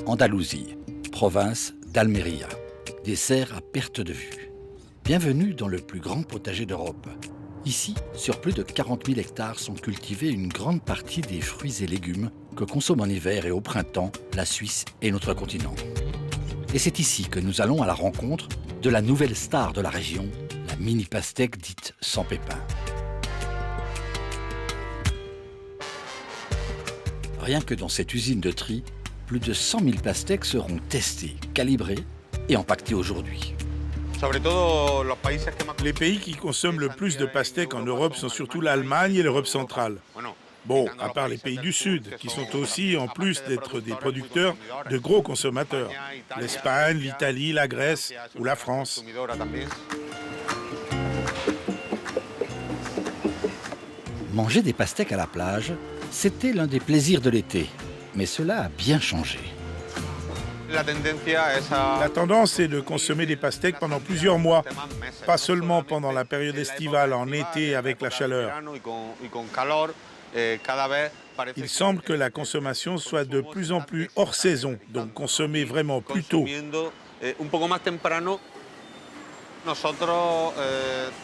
Andalousie, province d'Almeria. Des serres à perte de vue. Bienvenue dans le plus grand potager d'Europe. Ici, sur plus de 40 000 hectares sont cultivés une grande partie des fruits et légumes que consomment en hiver et au printemps la Suisse et notre continent. Et c'est ici que nous allons à la rencontre de la nouvelle star de la région, la mini pastèque dite sans pépins. Rien que dans cette usine de tri, plus de 100 000 pastèques seront testées, calibrées et empaquetées aujourd'hui. Les pays qui consomment le plus de pastèques en Europe sont surtout l'Allemagne et l'Europe centrale. Bon, à part les pays du Sud, qui sont aussi, en plus d'être des producteurs, de gros consommateurs. L'Espagne, l'Italie, la Grèce ou la France. Manger des pastèques à la plage, c'était l'un des plaisirs de l'été. Mais cela a bien changé. La tendance est de consommer des pastèques pendant plusieurs mois, pas seulement pendant la période estivale, en été avec la chaleur. Il semble que la consommation soit de plus en plus hors saison, donc consommée vraiment plus tôt.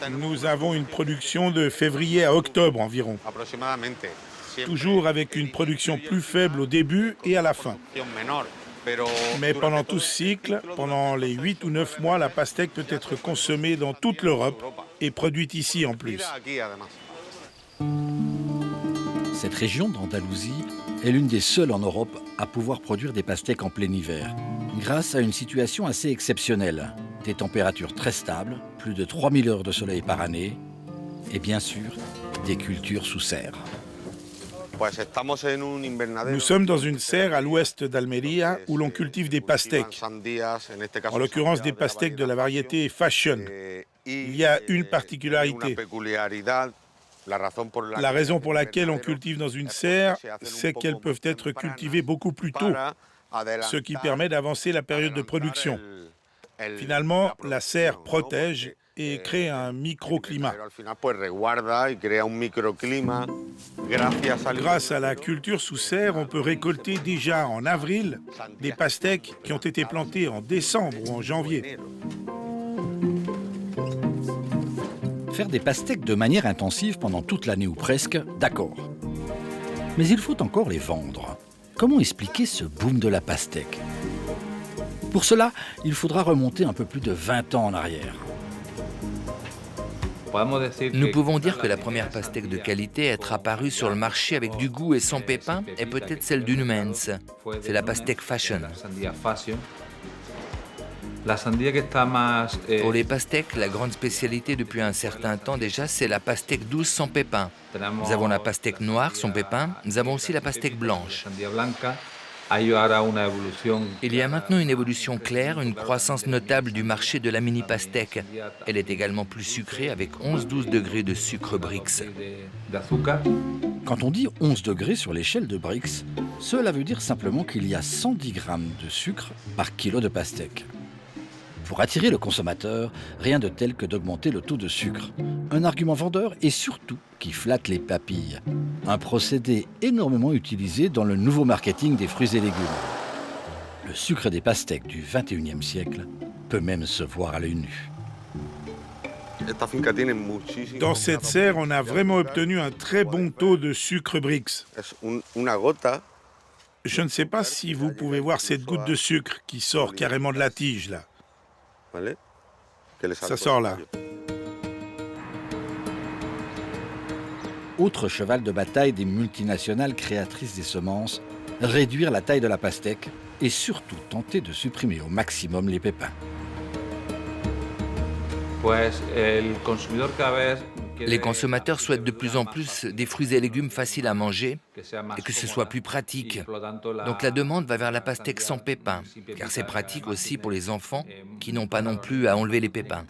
Nous avons une production de février à octobre environ, toujours avec une production plus faible au début et à la fin. Mais pendant tout ce cycle, pendant les 8 ou 9 mois, la pastèque peut être consommée dans toute l'Europe et produite ici en plus. Cette région d'Andalousie est l'une des seules en Europe à pouvoir produire des pastèques en plein hiver, grâce à une situation assez exceptionnelle. Des températures très stables, plus de 3000 heures de soleil par année, et bien sûr, des cultures sous serre. Nous sommes dans une serre à l'ouest d'Almeria où l'on cultive des pastèques, en l'occurrence des pastèques de la variété Fashion. Il y a une particularité. La raison pour laquelle on cultive dans une serre, c'est qu'elles peuvent être cultivées beaucoup plus tôt, ce qui permet d'avancer la période de production. Finalement, la serre protège et crée un microclimat. Grâce à la culture sous serre, on peut récolter déjà en avril des pastèques qui ont été plantées en décembre ou en janvier. Faire des pastèques de manière intensive pendant toute l'année ou presque, d'accord. Mais il faut encore les vendre. Comment expliquer ce boom de la pastèque ? Pour cela, il faudra remonter un peu plus de 20 ans en arrière. Nous pouvons dire que la première pastèque de qualité à être apparue sur le marché avec du goût et sans pépins est peut-être celle du Numens. C'est la pastèque Fashion. Pour les pastèques, la grande spécialité depuis un certain temps déjà, c'est la pastèque douce sans pépins. Nous avons la pastèque noire sans pépins, nous avons aussi la pastèque blanche. Il y a maintenant une évolution claire, une croissance notable du marché de la mini pastèque. Elle est également plus sucrée avec 11-12 degrés de sucre Brix. Quand on dit 11 degrés sur l'échelle de Brix, cela veut dire simplement qu'il y a 110 grammes de sucre par kilo de pastèque. Pour attirer le consommateur, rien de tel que d'augmenter le taux de sucre. Un argument vendeur et surtout qui flatte les papilles. Un procédé énormément utilisé dans le nouveau marketing des fruits et légumes. Le sucre des pastèques du XXIe siècle peut même se voir à l'œil nu. Dans cette serre, on a vraiment obtenu un très bon taux de sucre Brix. Je ne sais pas si vous pouvez voir cette goutte de sucre qui sort carrément de la tige, là. Ça sort là. Autre cheval de bataille des multinationales créatrices des semences, réduire la taille de la pastèque et surtout tenter de supprimer au maximum les pépins. Les consommateurs souhaitent de plus en plus des fruits et légumes faciles à manger et que ce soit plus pratique. Donc la demande va vers la pastèque sans pépins, car c'est pratique aussi pour les enfants qui n'ont pas non plus à enlever les pépins.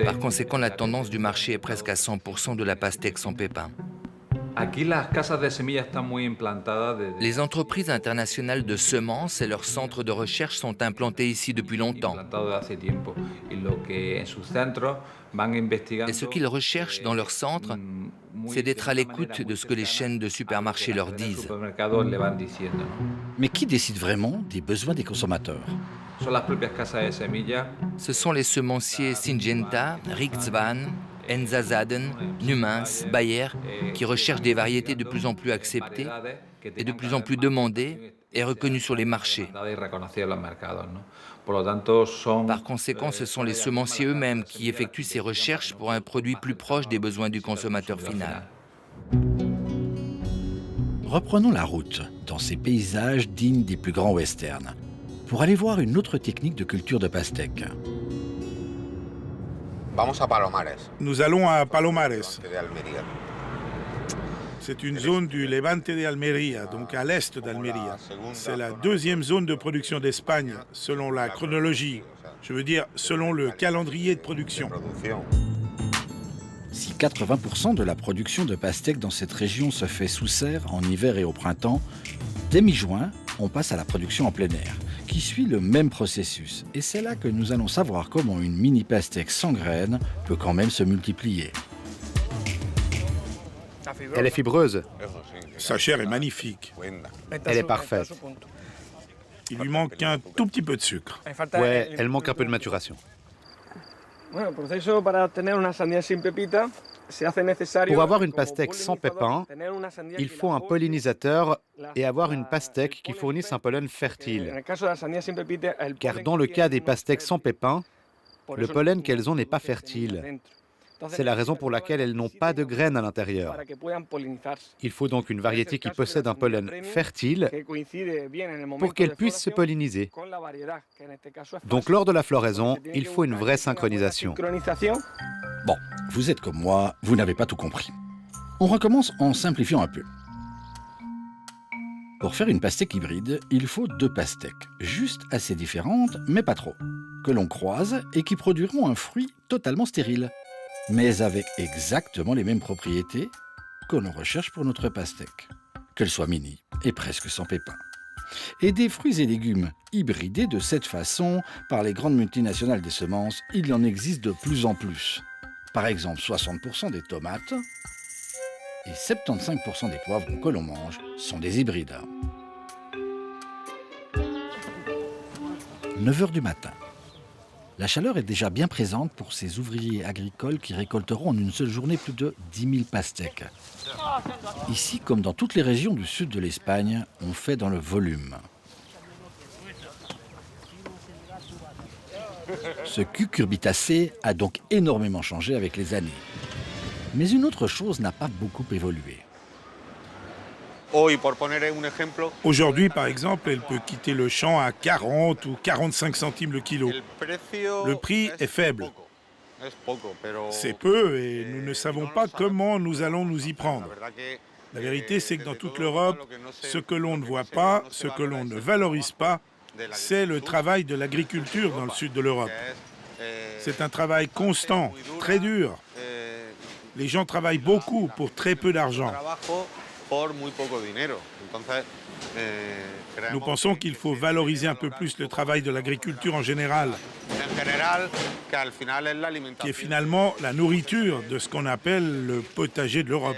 Par conséquent, la tendance du marché est presque à 100% de la pastèque sans pépins. Les entreprises internationales de semences et leurs centres de recherche sont implantés ici depuis longtemps. Et ce qu'ils recherchent dans leurs centres, c'est d'être à l'écoute de ce que les chaînes de supermarchés leur disent. Mais qui décide vraiment des besoins des consommateurs? Ce sont les semenciers Syngenta, Riksvan, Enzazaden, Numens, Bayer, qui recherchent des variétés de plus en plus acceptées et de plus en plus demandées et reconnues sur les marchés. Par conséquent, ce sont les semenciers eux-mêmes qui effectuent ces recherches pour un produit plus proche des besoins du consommateur final. Reprenons la route dans ces paysages dignes des plus grands westerns pour aller voir une autre technique de culture de pastèque. Nous allons à Palomares. C'est une zone du Levante de Almería, donc à l'est d'Almería. C'est la deuxième zone de production d'Espagne, selon la chronologie. Je veux dire, selon le calendrier de production. Si 80% de la production de pastèques dans cette région se fait sous serre en hiver et au printemps, dès mi-juin, on passe à la production en plein air, qui suit le même processus. Et c'est là que nous allons savoir comment une mini pastèque sans graines peut quand même se multiplier. Elle est fibreuse. Sa chair est magnifique. Elle est parfaite. Il lui manque un tout petit peu de sucre. Ouais, elle manque un peu de maturation. Pour avoir une pastèque sans pépins, il faut un pollinisateur et avoir une pastèque qui fournisse un pollen fertile. Car dans le cas des pastèques sans pépins, le pollen qu'elles ont n'est pas fertile. C'est la raison pour laquelle elles n'ont pas de graines à l'intérieur. Il faut donc une variété qui possède un pollen fertile pour qu'elle puisse se polliniser. Donc lors de la floraison, il faut une vraie synchronisation. Bon, vous êtes comme moi, vous n'avez pas tout compris. On recommence en simplifiant un peu. Pour faire une pastèque hybride, il faut 2 pastèques, juste assez différentes, mais pas trop, que l'on croise et qui produiront un fruit totalement stérile, mais avec exactement les mêmes propriétés que l'on recherche pour notre pastèque, qu'elle soit mini et presque sans pépins. Et des fruits et légumes hybridés de cette façon par les grandes multinationales des semences, il y en existe de plus en plus. Par exemple, 60% des tomates et 75% des poivrons que l'on mange sont des hybrides. 9 h du matin. La chaleur est déjà bien présente pour ces ouvriers agricoles qui récolteront en une seule journée plus de 10 000 pastèques. Ici, comme dans toutes les régions du sud de l'Espagne, on fait dans le volume. Ce cucurbitacé a donc énormément changé avec les années. Mais une autre chose n'a pas beaucoup évolué. Aujourd'hui, par exemple, elle peut quitter le champ à 40 ou 45 centimes le kilo. Le prix est faible. C'est peu et nous ne savons pas comment nous allons nous y prendre. La vérité, c'est que dans toute l'Europe, ce que l'on ne voit pas, ce que l'on ne valorise pas, c'est le travail de l'agriculture dans le sud de l'Europe. C'est un travail constant, très dur. Les gens travaillent beaucoup pour très peu d'argent. Nous pensons qu'il faut valoriser un peu plus le travail de l'agriculture en général, qui est finalement la nourriture de ce qu'on appelle le potager de l'Europe.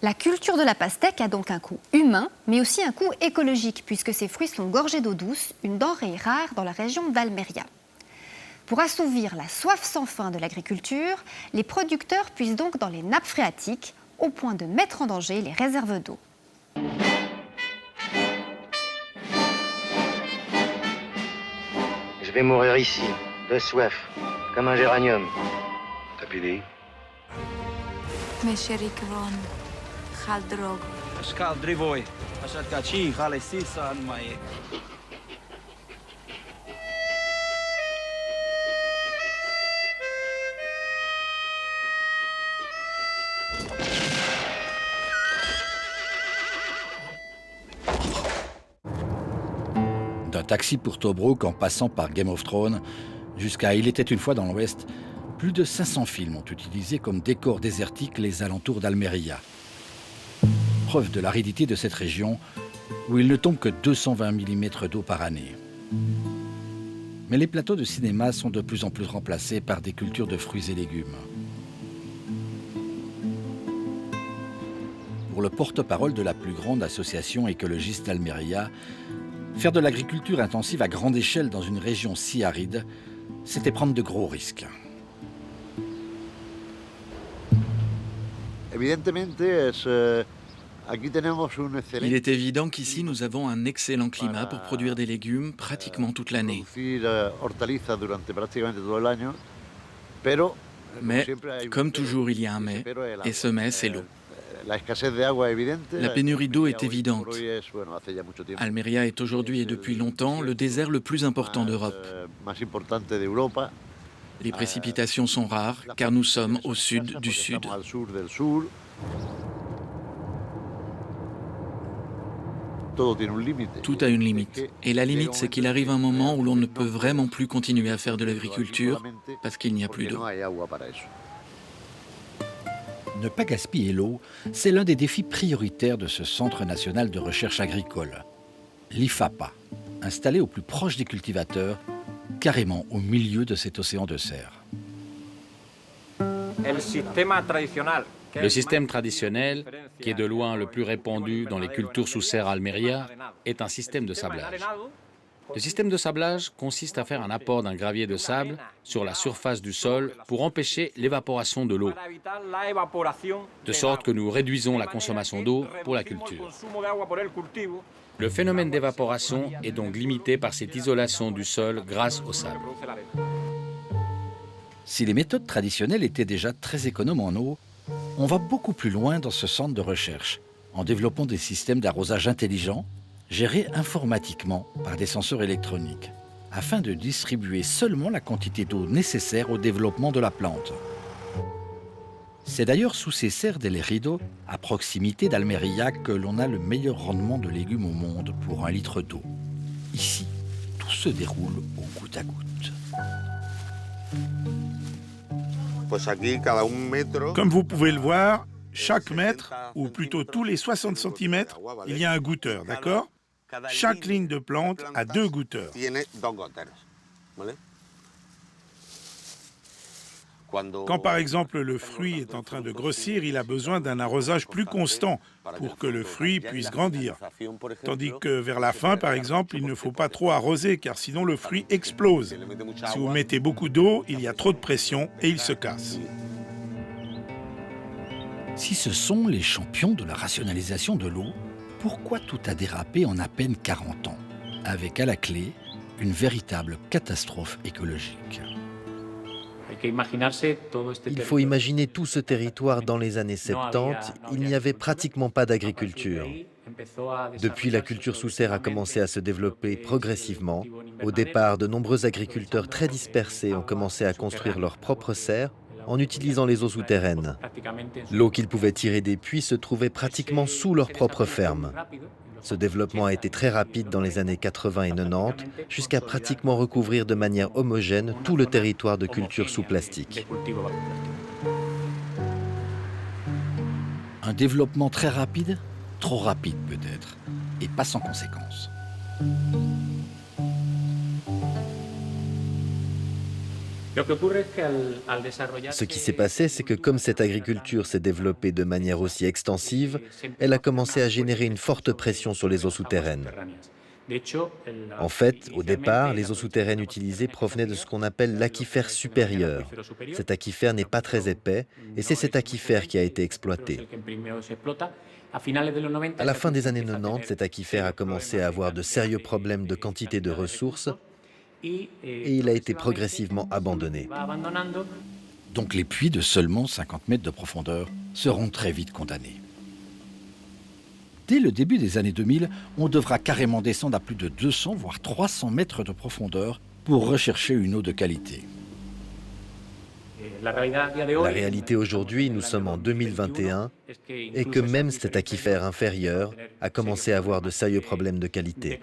La culture de la pastèque a donc un coût humain, mais aussi un coût écologique, puisque ces fruits sont gorgés d'eau douce, une denrée rare dans la région d'Almería. Pour assouvir la soif sans fin de l'agriculture, les producteurs puisent donc dans les nappes phréatiques, au point de mettre en danger les réserves d'eau. Je vais mourir ici, de soif, comme un géranium. T'as pili? D'un D'un taxi pour Tobruk en passant par Game of Thrones jusqu'à Il était une fois dans l'Ouest, plus de 500 films ont utilisé comme décor désertique les alentours d'Almeria. Preuve de l'aridité de cette région où il ne tombe que 220 mm d'eau par année. Mais les plateaux de cinéma sont de plus en plus remplacés par des cultures de fruits et légumes. Pour le porte-parole de la plus grande association écologiste d'Almeria, faire de l'agriculture intensive à grande échelle dans une région si aride, c'était prendre de gros risques. Il est évident qu'ici, nous avons un excellent climat pour produire des légumes pratiquement toute l'année. Mais, comme toujours, il y a un mais, et ce mais, c'est l'eau. La pénurie d'eau est évidente. Almeria est aujourd'hui et depuis longtemps le désert le plus important d'Europe. Les précipitations sont rares car nous sommes au sud du sud. Tout a une limite. Et la limite, c'est qu'il arrive un moment où l'on ne peut vraiment plus continuer à faire de l'agriculture parce qu'il n'y a plus d'eau. Ne pas gaspiller l'eau, c'est l'un des défis prioritaires de ce Centre national de recherche agricole, l'IFAPA, installé au plus proche des cultivateurs, carrément au milieu de cet océan de serre. Le système traditionnel, qui est de loin le plus répandu dans les cultures sous serre à Almeria, est un système de sablage. Le système de sablage consiste à faire un apport d'un gravier de sable sur la surface du sol pour empêcher l'évaporation de l'eau, de sorte que nous réduisons la consommation d'eau pour la culture. Le phénomène d'évaporation est donc limité par cette isolation du sol grâce au sable. Si les méthodes traditionnelles étaient déjà très économes en eau, on va beaucoup plus loin dans ce centre de recherche, en développant des systèmes d'arrosage intelligents, gérés informatiquement par des senseurs électroniques, afin de distribuer seulement la quantité d'eau nécessaire au développement de la plante. C'est d'ailleurs sous ces serres del Rido, à proximité d'Almeria, que l'on a le meilleur rendement de légumes au monde pour 1 litre d'eau. Ici, tout se déroule au goutte à goutte. Comme vous pouvez le voir, chaque mètre, ou plutôt tous les 60 cm, il y a un goutteur, d'accord? Chaque ligne de plante a 2 gouteurs. Quand par exemple le fruit est en train de grossir, il a besoin d'un arrosage plus constant pour que le fruit puisse grandir. Tandis que vers la fin, par exemple, il ne faut pas trop arroser car sinon le fruit explose. Si vous mettez beaucoup d'eau, il y a trop de pression et il se casse. Si ce sont les champions de la rationalisation de l'eau, pourquoi tout a dérapé en à peine 40 ans, avec à la clé une véritable catastrophe écologique? Il faut imaginer tout ce territoire dans les années 70, il n'y avait pratiquement pas d'agriculture. Depuis, la culture sous serre a commencé à se développer progressivement. Au départ, de nombreux agriculteurs très dispersés ont commencé à construire leurs propres serres en utilisant les eaux souterraines. L'eau qu'ils pouvaient tirer des puits se trouvait pratiquement sous leur propre ferme. Ce développement a été très rapide dans les années 80 et 90, jusqu'à pratiquement recouvrir de manière homogène tout le territoire de culture sous plastique. Un développement très rapide, trop rapide peut-être, et pas sans conséquences. Ce qui s'est passé, c'est que comme cette agriculture s'est développée de manière aussi extensive, elle a commencé à générer une forte pression sur les eaux souterraines. En fait, au départ, les eaux souterraines utilisées provenaient de ce qu'on appelle l'aquifère supérieur. Cet aquifère n'est pas très épais, et c'est cet aquifère qui a été exploité. À la fin des années 90, cet aquifère a commencé à avoir de sérieux problèmes de quantité de ressources, et il a été progressivement abandonné. Donc les puits de seulement 50 mètres de profondeur seront très vite condamnés. Dès le début des années 2000, on devra carrément descendre à plus de 200 voire 300 mètres de profondeur pour rechercher une eau de qualité. La réalité aujourd'hui, nous sommes en 2021, et que même cet aquifère inférieur a commencé à avoir de sérieux problèmes de qualité.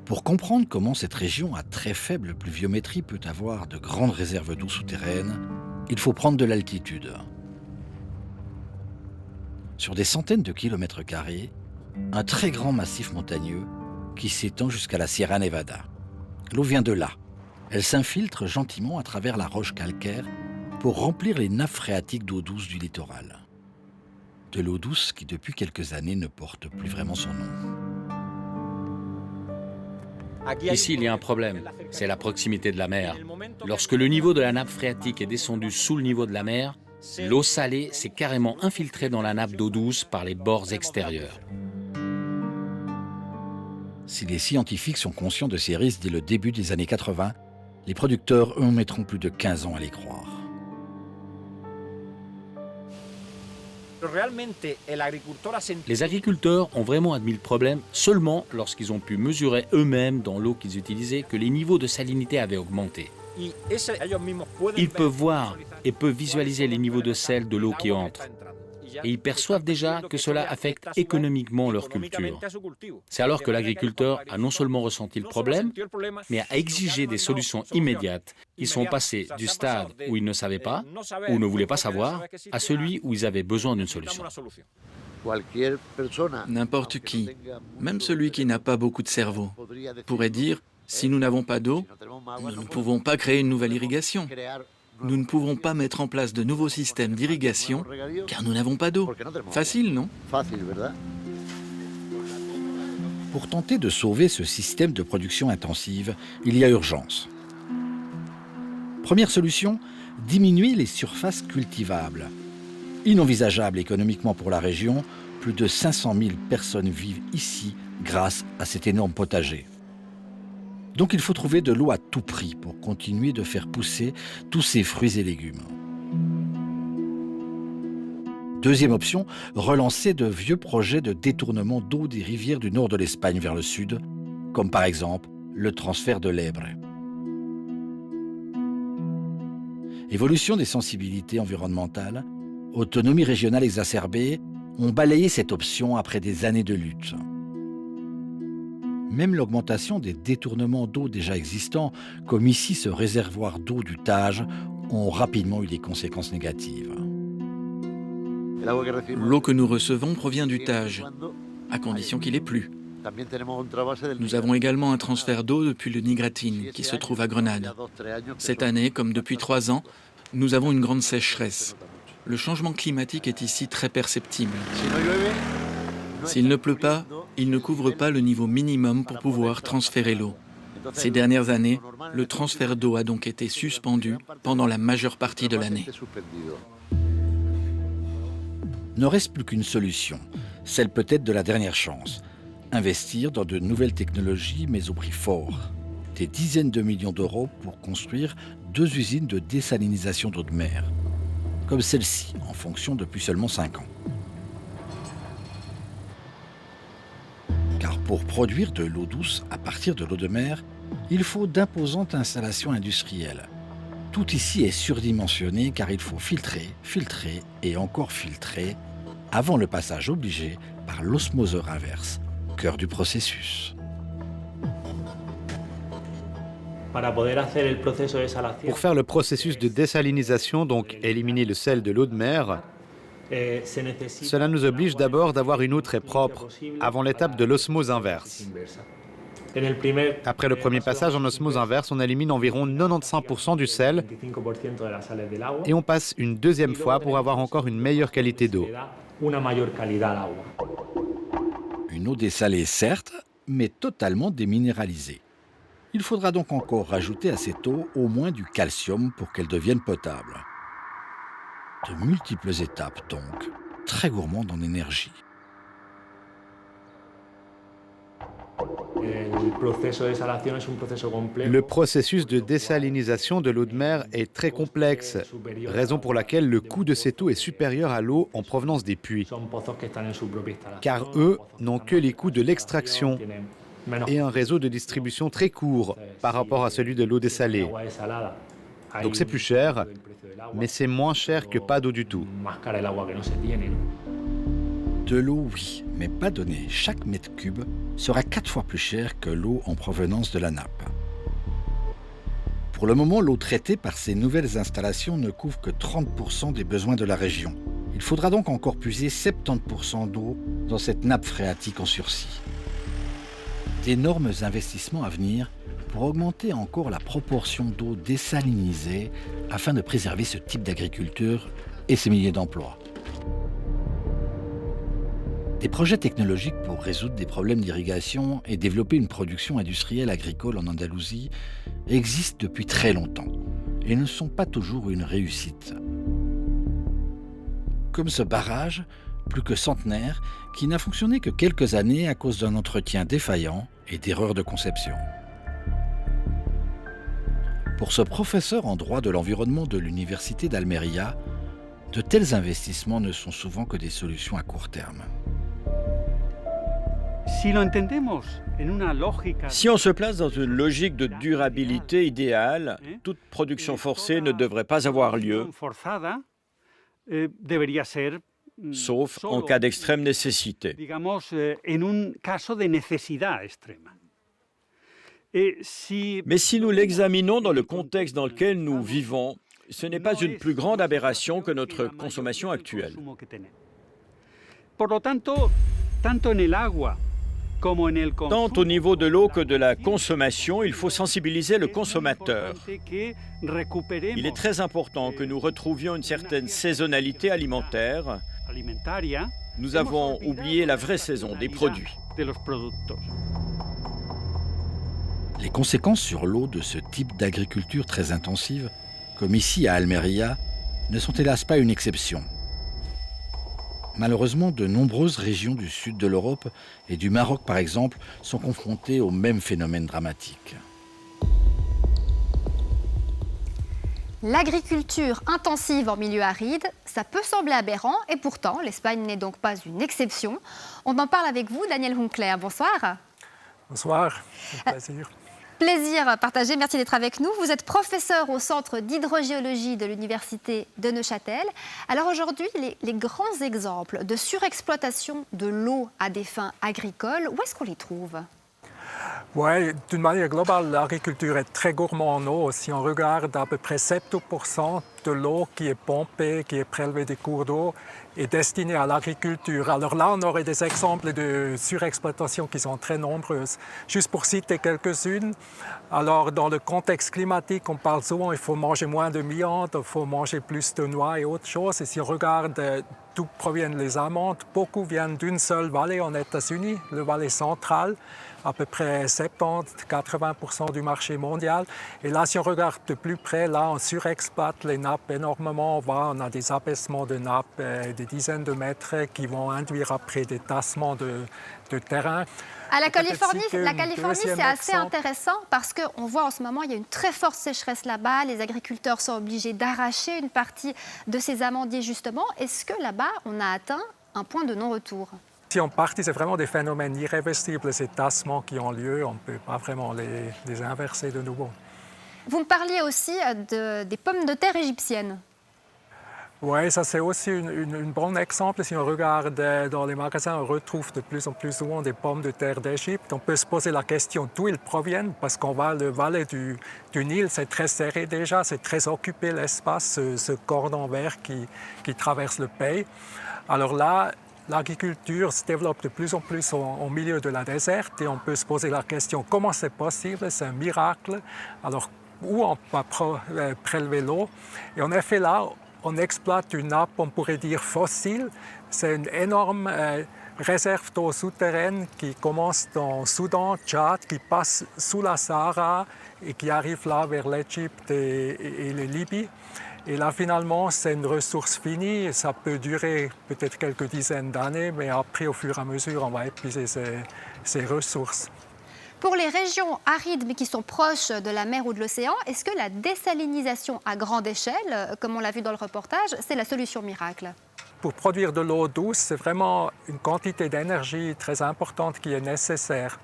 Pour comprendre comment cette région à très faible pluviométrie peut avoir de grandes réserves d'eau souterraines, il faut prendre de l'altitude. Sur des centaines de kilomètres carrés, un très grand massif montagneux qui s'étend jusqu'à la Sierra Nevada. L'eau vient de là. Elle s'infiltre gentiment à travers la roche calcaire pour remplir les nappes phréatiques d'eau douce du littoral. De l'eau douce qui, depuis quelques années, ne porte plus vraiment son nom. Ici, il y a un problème, c'est la proximité de la mer. Lorsque le niveau de la nappe phréatique est descendu sous le niveau de la mer, l'eau salée s'est carrément infiltrée dans la nappe d'eau douce par les bords extérieurs. Si les scientifiques sont conscients de ces risques dès le début des années 80, les producteurs, eux, mettront plus de 15 ans à les croire. Les agriculteurs ont vraiment admis le problème seulement lorsqu'ils ont pu mesurer eux-mêmes dans l'eau qu'ils utilisaient que les niveaux de salinité avaient augmenté. Ils peuvent voir et peuvent visualiser les niveaux de sel de l'eau qui entre. Et ils perçoivent déjà que cela affecte économiquement leur culture. C'est alors que l'agriculteur a non seulement ressenti le problème, mais a exigé des solutions immédiates. Ils sont passés du stade où ils ne savaient pas, ou ne voulaient pas savoir, à celui où ils avaient besoin d'une solution. N'importe qui, même celui qui n'a pas beaucoup de cerveau, pourrait dire « si nous n'avons pas d'eau, nous ne pouvons pas créer une nouvelle irrigation. Nous ne pouvons pas mettre en place de nouveaux systèmes d'irrigation car nous n'avons pas d'eau. » Facile, non? Pour tenter de sauver ce système de production intensive, il y a urgence. Première solution, diminuer les surfaces cultivables. Inenvisageable économiquement pour la région, plus de 500 000 personnes vivent ici grâce à cet énorme potager. Donc il faut trouver de l'eau à tout prix pour continuer de faire pousser tous ces fruits et légumes. Deuxième option, relancer de vieux projets de détournement d'eau des rivières du nord de l'Espagne vers le sud, comme par exemple le transfert de l'Ebre. Évolution des sensibilités environnementales, autonomie régionale exacerbée ont balayé cette option après des années de lutte. Même l'augmentation des détournements d'eau déjà existants, comme ici ce réservoir d'eau du Tage, ont rapidement eu des conséquences négatives. L'eau que nous recevons provient du Tage, à condition qu'il ait plu. Nous avons également un transfert d'eau depuis le Nigratine, qui se trouve à Grenade. Cette année, comme depuis 3 ans, nous avons une grande sécheresse. Le changement climatique est ici très perceptible. S'il ne pleut pas, il ne couvre pas le niveau minimum pour pouvoir transférer l'eau. Ces dernières années, le transfert d'eau a donc été suspendu pendant la majeure partie de l'année. Ne reste plus qu'une solution, celle peut-être de la dernière chance. Investir dans de nouvelles technologies, mais au prix fort. Des dizaines de millions d'euros pour construire 2 usines de désalinisation d'eau de mer, comme celle-ci, en fonction depuis seulement 5 ans. Car pour produire de l'eau douce à partir de l'eau de mer, il faut d'imposantes installations industrielles. Tout ici est surdimensionné car il faut filtrer, filtrer et encore filtrer avant le passage obligé par l'osmoseur inverse, cœur du processus. Pour faire le processus de désalinisation, donc éliminer le sel de l'eau de mer, cela nous oblige d'abord d'avoir une eau très propre, avant l'étape de l'osmose inverse. Après le premier passage en osmose inverse, on élimine environ 95% du sel et on passe une deuxième fois pour avoir encore une meilleure qualité d'eau. Une eau dessalée certes, mais totalement déminéralisée. Il faudra donc encore rajouter à cette eau au moins du calcium pour qu'elle devienne potable. De multiples étapes donc, très gourmandes en énergie. Le processus de désalinisation de l'eau de mer est très complexe, raison pour laquelle le coût de cette eau est supérieur à l'eau en provenance des puits. Car eux n'ont que les coûts de l'extraction et un réseau de distribution très court par rapport à celui de l'eau dessalée. Donc c'est plus cher, mais c'est moins cher que pas d'eau du tout. De l'eau, oui, mais pas donnée. Chaque mètre cube sera 4 fois plus cher que l'eau en provenance de la nappe. Pour le moment, l'eau traitée par ces nouvelles installations ne couvre que 30% des besoins de la région. Il faudra donc encore puiser 70% d'eau dans cette nappe phréatique en sursis. D'énormes investissements à venir pour augmenter encore la proportion d'eau désalinisée afin de préserver ce type d'agriculture et ses milliers d'emplois. Des projets technologiques pour résoudre des problèmes d'irrigation et développer une production industrielle agricole en Andalousie existent depuis très longtemps et ne sont pas toujours une réussite. Comme ce barrage, plus que centenaire, qui n'a fonctionné que quelques années à cause d'un entretien défaillant et d'erreurs de conception. Pour ce professeur en droit de l'environnement de l'université d'Almería, de tels investissements ne sont souvent que des solutions à court terme. Si on se place dans une logique de durabilité idéale, toute production forcée ne devrait pas avoir lieu, sauf en cas d'extrême nécessité. Mais si nous l'examinons dans le contexte dans lequel nous vivons, ce n'est pas une plus grande aberration que notre consommation actuelle. Tant au niveau de l'eau que de la consommation, il faut sensibiliser le consommateur. Il est très important que nous retrouvions une certaine saisonnalité alimentaire. Nous avons oublié la vraie saison des produits. Les conséquences sur l'eau de ce type d'agriculture très intensive, comme ici à Almería, ne sont hélas pas une exception. Malheureusement, de nombreuses régions du sud de l'Europe et du Maroc, par exemple, sont confrontées au même phénomène dramatique. L'agriculture intensive en milieu aride, ça peut sembler aberrant et pourtant, l'Espagne n'est donc pas une exception. On en parle avec vous, Daniel Hunkler. Bonsoir. Bonsoir, c'est un plaisir. Plaisir partagé, merci d'être avec nous. Vous êtes professeur au Centre d'hydrogéologie de l'Université de Neuchâtel. Alors aujourd'hui, les grands exemples de surexploitation de l'eau à des fins agricoles, où est-ce qu'on les trouve ? Oui, d'une manière globale, l'agriculture est très gourmande en eau. Si on regarde, à peu près 70% de l'eau qui est pompée, qui est prélevée des cours d'eau, est destinée à l'agriculture. Alors là, on aurait des exemples de surexploitation qui sont très nombreuses. Juste pour citer quelques-unes, alors dans le contexte climatique, on parle souvent qu'il faut manger moins de viande, il faut manger plus de noix et autres choses. Et si on regarde d'où proviennent les amandes, beaucoup viennent d'une seule vallée en États-Unis, la vallée centrale, à peu près 70-80% du marché mondial. Et là, si on regarde de plus près, là, on surexploite les nappes énormément. On a des abaissements de nappes, des dizaines de mètres qui vont induire après des tassements de terrain. À la Californie, c'est assez intéressant parce qu'on voit en ce moment, il y a une très forte sécheresse là-bas. Les agriculteurs sont obligés d'arracher une partie de ces amandiers, justement. Est-ce que là-bas, on a atteint un point de non-retour ? Si en partie, c'est vraiment des phénomènes irréversibles, ces tassements qui ont lieu. On ne peut pas vraiment les inverser de nouveau. Vous me parliez aussi des pommes de terre égyptiennes. Oui, ça c'est aussi un bon exemple. Si on regarde dans les magasins, on retrouve de plus en plus souvent des pommes de terre d'Égypte. On peut se poser la question d'où ils proviennent, parce qu'on va le vallée du Nil, c'est très serré déjà, c'est très occupé l'espace, ce cordon vert qui traverse le pays. Alors là, l'agriculture se développe de plus en plus au milieu de la déserte et on peut se poser la question comment c'est possible, c'est un miracle. Alors où on va prélever l'eau? Et en effet là, on exploite une nappe, on pourrait dire fossile. C'est une énorme réserve d'eau souterraine qui commence dans le Soudan, Tchad, qui passe sous la Sahara et qui arrive là vers l'Égypte et la Libye. Et là, finalement, c'est une ressource finie. Ça peut durer peut-être quelques dizaines d'années, mais après, au fur et à mesure, on va épuiser ces ressources. Pour les régions arides, mais qui sont proches de la mer ou de l'océan, est-ce que la désalinisation à grande échelle, comme on l'a vu dans le reportage, c'est la solution miracle ? Pour produire de l'eau douce, c'est vraiment une quantité d'énergie très importante qui est nécessaire.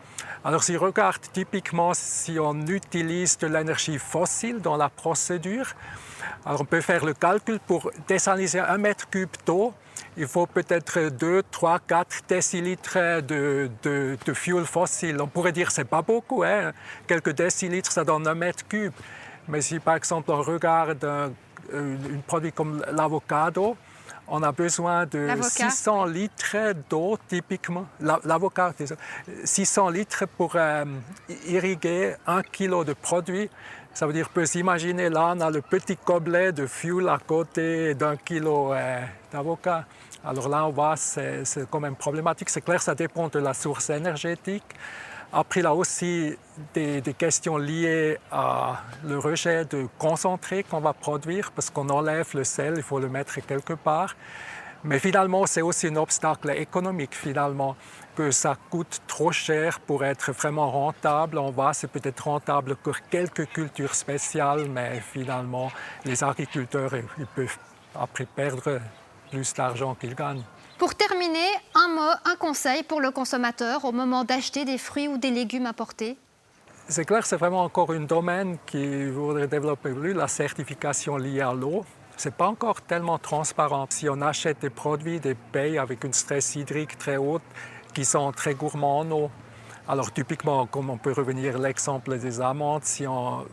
Alors si on regarde typiquement si on utilise de l'énergie fossile dans la procédure, alors on peut faire le calcul pour désaliniser 1 mètre cube d'eau. Il faut peut-être 2, 3, 4 décilitres de fuel fossile. On pourrait dire que ce n'est pas beaucoup, hein? Quelques décilitres, ça donne 1 mètre cube. Mais si par exemple on regarde un produit comme l'avocado, on a besoin de 600 litres d'eau typiquement. L'avocat, 600 litres pour irriguer 1 kilo de produit. Ça veut dire, on peut s'imaginer, là, on a le petit gobelet de fuel à côté d'1 kilo d'avocat. Alors là, on voit, c'est quand même problématique. C'est clair, ça dépend de la source énergétique. Après, il y a aussi des questions liées à le rejet de concentré qu'on va produire, parce qu'on enlève le sel, il faut le mettre quelque part. Mais finalement, c'est aussi un obstacle économique, finalement, que ça coûte trop cher pour être vraiment rentable. On voit, c'est peut-être rentable pour quelques cultures spéciales, mais finalement, les agriculteurs, ils peuvent après perdre plus d'argent qu'ils gagnent. Pour terminer, un mot, un conseil pour le consommateur au moment d'acheter des fruits ou des légumes importés? C'est clair, c'est vraiment encore un domaine qui voudrait développer plus, la certification liée à l'eau. Ce n'est pas encore tellement transparent. Si on achète des produits, des pays avec une stress hydrique très haute, qui sont très gourmands en eau, alors typiquement, comme on peut revenir à l'exemple des amandes, si on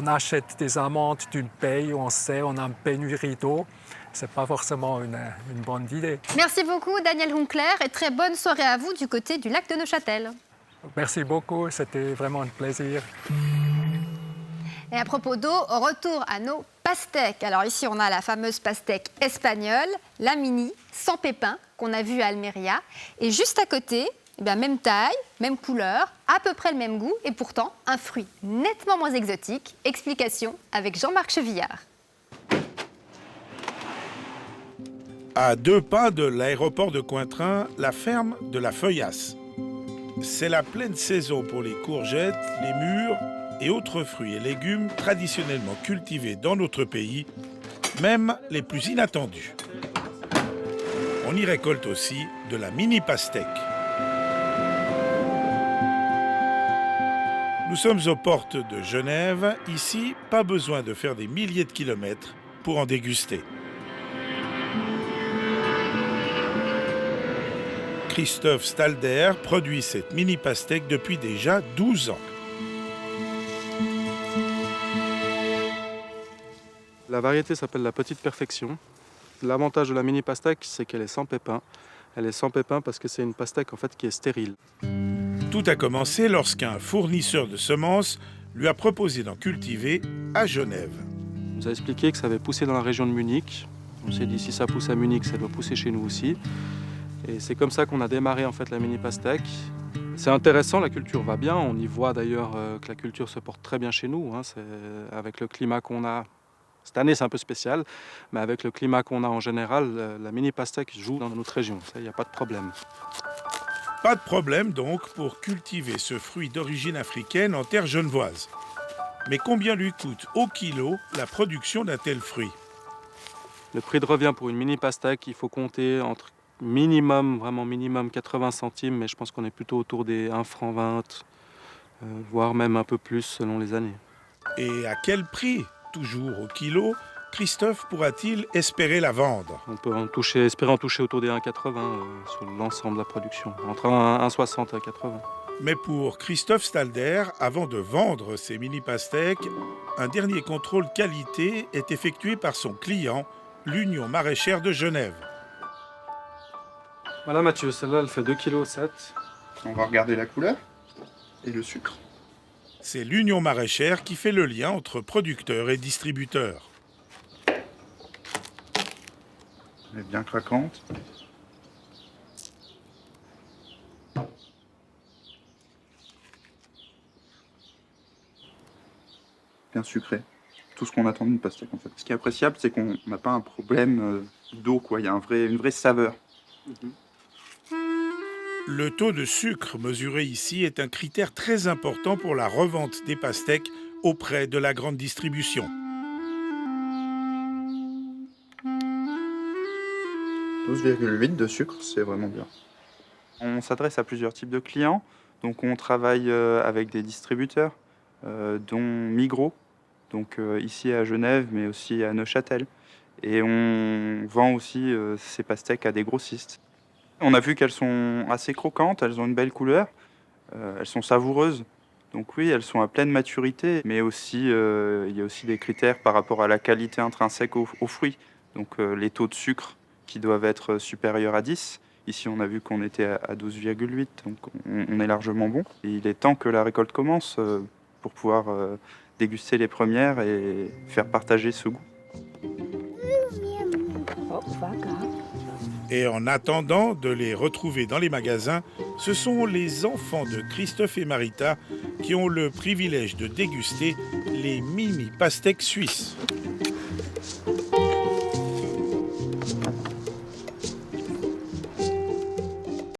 achète des amandes d'une pays où on sait on a une pénurie d'eau, ce n'est pas forcément une bonne idée. Merci beaucoup Daniel Hunkler et très bonne soirée à vous du côté du lac de Neuchâtel. Merci beaucoup, c'était vraiment un plaisir. Et à propos d'eau, retour à nos pastèques. Alors ici, on a la fameuse pastèque espagnole, la mini, sans pépins, qu'on a vue à Almeria. Et juste à côté, eh bien, même taille, même couleur, à peu près le même goût, et pourtant un fruit nettement moins exotique. Explication avec Jean-Marc Chevillard. À 2 pas de l'aéroport de Cointrin, la ferme de la Feuillasse. C'est la pleine saison pour les courgettes, les mûres et autres fruits et légumes traditionnellement cultivés dans notre pays, même les plus inattendus. On y récolte aussi de la mini pastèque. Nous sommes aux portes de Genève. Ici, pas besoin de faire des milliers de kilomètres pour en déguster. Christophe Stalder produit cette mini pastèque depuis déjà 12 ans. La variété s'appelle la Petite Perfection. L'avantage de la mini pastèque, c'est qu'elle est sans pépins. Elle est sans pépins parce que c'est une pastèque en fait qui est stérile. Tout a commencé lorsqu'un fournisseur de semences lui a proposé d'en cultiver à Genève. Il nous a expliqué que ça avait poussé dans la région de Munich. On s'est dit si ça pousse à Munich, ça doit pousser chez nous aussi. Et c'est comme ça qu'on a démarré en fait la mini pastèque. C'est intéressant, la culture va bien. On y voit d'ailleurs que la culture se porte très bien chez nous. Avec le climat qu'on a. Cette année, c'est un peu spécial, mais avec le climat qu'on a en général, la mini pastèque joue dans notre région. Il n'y a pas de problème. Pas de problème donc pour cultiver ce fruit d'origine africaine en terre genevoise. Mais combien lui coûte au kilo la production d'un tel fruit? Le prix de revient pour une mini pastèque, il faut compter entre minimum, vraiment minimum 80 centimes, mais je pense qu'on est plutôt autour des 1 franc 20, voire même un peu plus selon les années. Et à quel prix, toujours au kilo, Christophe pourra-t-il espérer la vendre? On peut espérer en toucher autour des 1,80 sur l'ensemble de la production, entre 1,60 et 80. Mais pour Christophe Stalder, avant de vendre ses mini-pastèques, un dernier contrôle qualité est effectué par son client, l'Union maraîchère de Genève. Voilà Mathieu, celle-là elle fait 2,7 kg. On va regarder la couleur et le sucre. C'est l'Union maraîchère qui fait le lien entre producteurs et distributeurs. Elle est bien craquante. Bien sucré. Tout ce qu'on attend d'une pastèque en fait. Ce qui est appréciable, c'est qu'on n'a pas un problème d'eau, quoi. Il y a une vraie saveur. Le taux de sucre mesuré ici est un critère très important pour la revente des pastèques auprès de la grande distribution. 12,8 de sucre, c'est vraiment bien. On s'adresse à plusieurs types de clients. Donc on travaille avec des distributeurs, dont Migros, donc ici à Genève, mais aussi à Neuchâtel. Et on vend aussi ces pastèques à des grossistes. On a vu qu'elles sont assez croquantes, elles ont une belle couleur, elles sont savoureuses. Donc oui, elles sont à pleine maturité, mais aussi il y a aussi des critères par rapport à la qualité intrinsèque aux fruits. Donc les taux de sucre qui doivent être supérieurs à 10. Ici, on a vu qu'on était à 12,8, donc on est largement bon. Et il est temps que la récolte commence pour pouvoir déguster les premières et faire partager ce goût. Et en attendant de les retrouver dans les magasins, ce sont les enfants de Christophe et Marita qui ont le privilège de déguster les mini pastèques suisses.